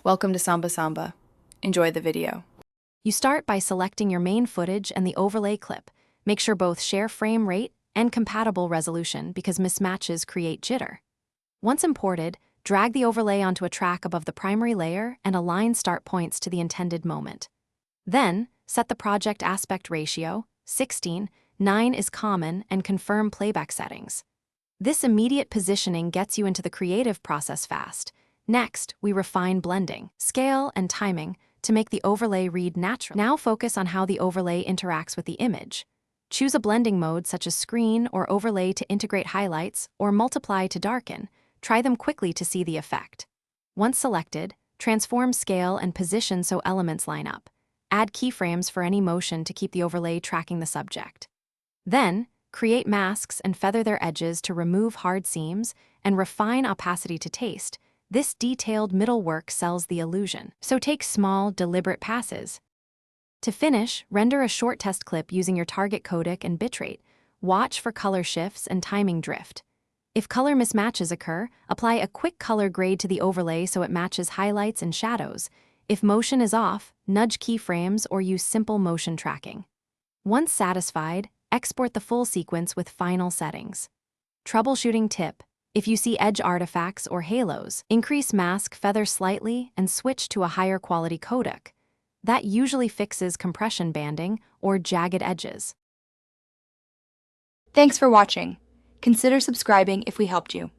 Welcome to Samba Samba. Enjoy the video. You start by selecting your main footage and the overlay clip. Make sure both share frame rate and compatible resolution because mismatches create jitter. Once imported, drag the overlay onto a track above the primary layer and align start points to the intended moment. Then, set the project aspect ratio, 16:9 is common, and confirm playback settings. This immediate positioning gets you into the creative process fast. Next, we refine blending, scale, and timing to make the overlay read natural. Now focus on how the overlay interacts with the image. Choose a blending mode such as screen or overlay to integrate highlights or multiply to darken. Try them quickly to see the effect. Once selected, transform scale and position so elements line up. Add keyframes for any motion to keep the overlay tracking the subject. Then, create masks and feather their edges to remove hard seams and refine opacity to taste. This detailed middle work sells the illusion, so take small, deliberate passes. To finish, render a short test clip using your target codec and bitrate. Watch for color shifts and timing drift. If color mismatches occur, apply a quick color grade to the overlay so it matches highlights and shadows. If motion is off, nudge keyframes or use simple motion tracking. Once satisfied, export the full sequence with final settings. Troubleshooting tip: if you see edge artifacts or halos, increase mask feather slightly and switch to a higher quality codec. That usually fixes compression banding or jagged edges. Thanks for watching. Consider subscribing if we helped you.